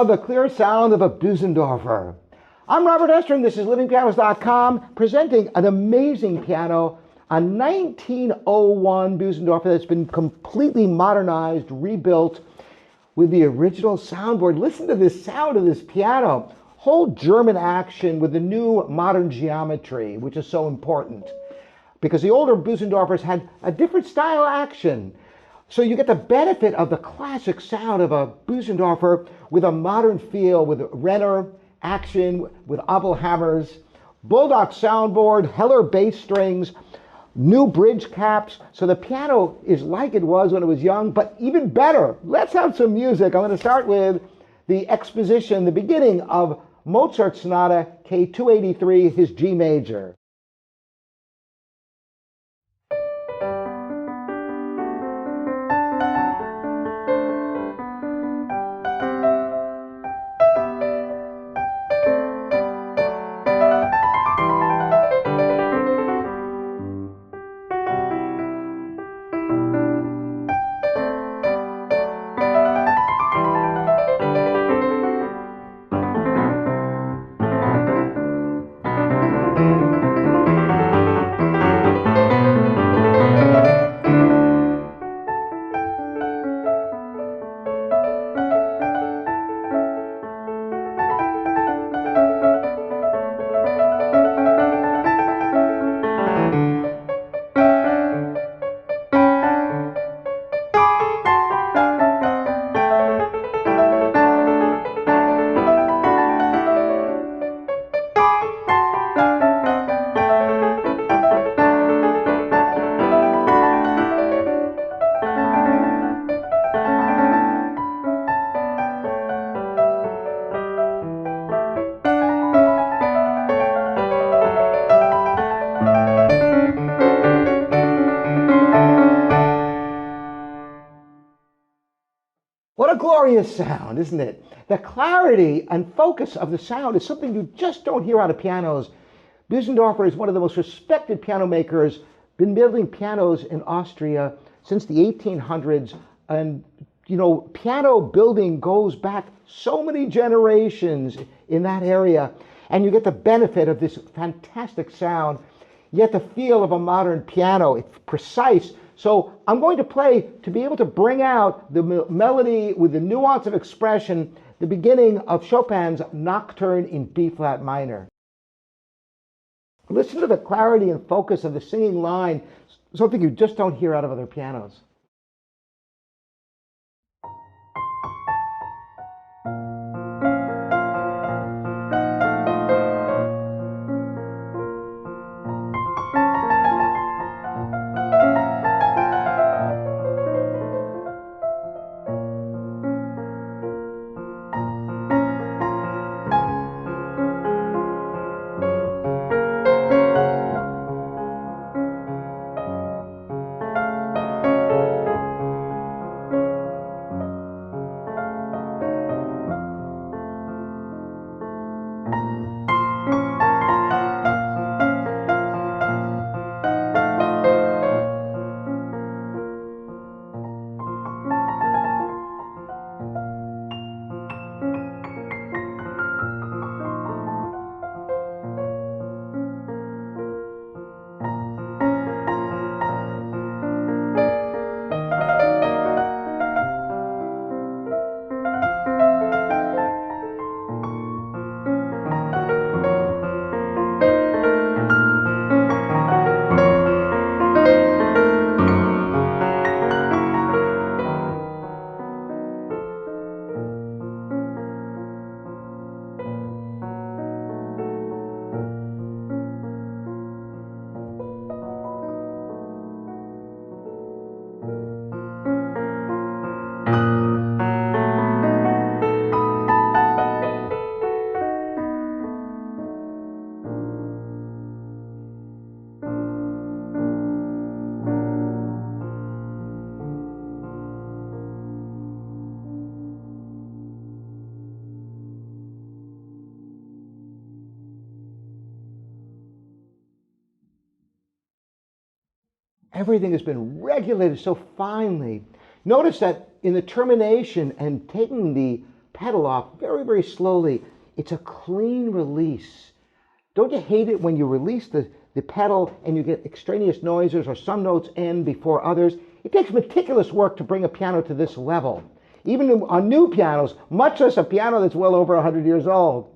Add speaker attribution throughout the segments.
Speaker 1: Ah, the clear sound of a Bösendorfer. I'm Robert Esther, and this is livingpianos.com, presenting an amazing piano, a 1901 Bösendorfer that's been completely modernized, rebuilt with the original soundboard. Listen to this sound of this piano. Whole German action with the new modern geometry, which is so important, because the older Bösendorfers had a different style action. So you get the benefit of the classic sound of a Bösendorfer with a modern feel, with Renner action, with Abel hammers, Bulldog soundboard, Heller bass strings, new bridge caps. So the piano is like it was when it was young, but even better. Let's have some music. I'm going to start with the exposition, the beginning of Mozart Sonata K283, his G major. What a glorious sound, isn't it? The clarity and focus of the sound is something you just don't hear out of pianos. Bösendorfer is one of the most respected piano makers, been building pianos in Austria since the 1800s. And, you know, piano building goes back so many generations in that area. And you get the benefit of this fantastic sound, yet the feel of a modern piano. It's precise. So I'm going to play to be able to bring out the melody with the nuance of expression, the beginning of Chopin's Nocturne in B-flat minor. Listen to the clarity and focus of the singing line, something you just don't hear out of other pianos. Everything has been regulated so finely. Notice that in the termination and taking the pedal off very, very slowly. It's a clean release. Don't you hate it when you release the pedal and you get extraneous noises or some notes end before others? It takes meticulous work to bring a piano to this level. Even on new pianos, much less a piano that's well over 100 years old.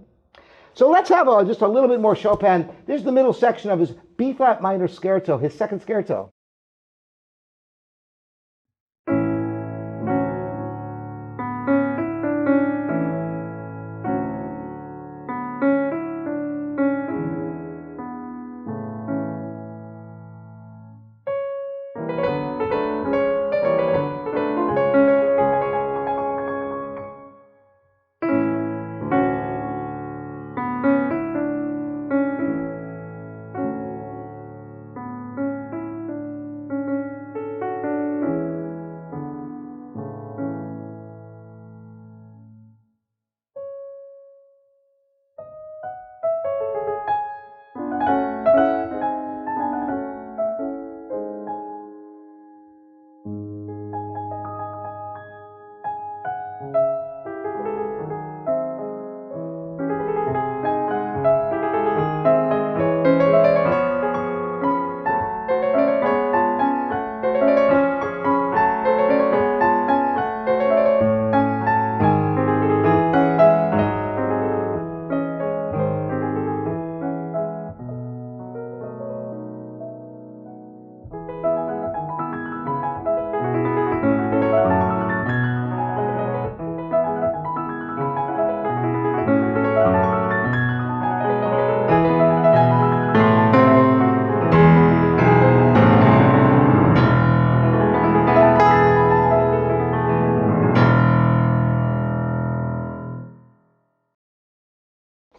Speaker 1: So let's have just a little bit more Chopin. This is the middle section of his B-flat minor scherzo, his second scherzo.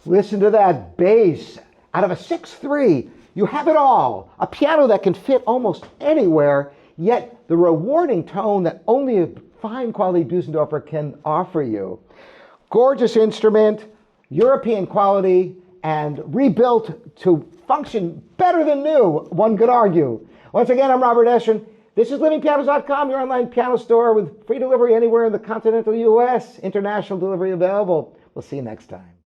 Speaker 1: Listen to that bass. Out of a 6.3, you have it all. A piano that can fit almost anywhere, yet the rewarding tone that only a fine quality Bösendorfer can offer you. Gorgeous instrument, European quality, and rebuilt to function better than new, one could argue. Once again, I'm Robert Estrin. This is livingpianos.com, your online piano store with free delivery anywhere in the continental US. International delivery available. We'll see you next time.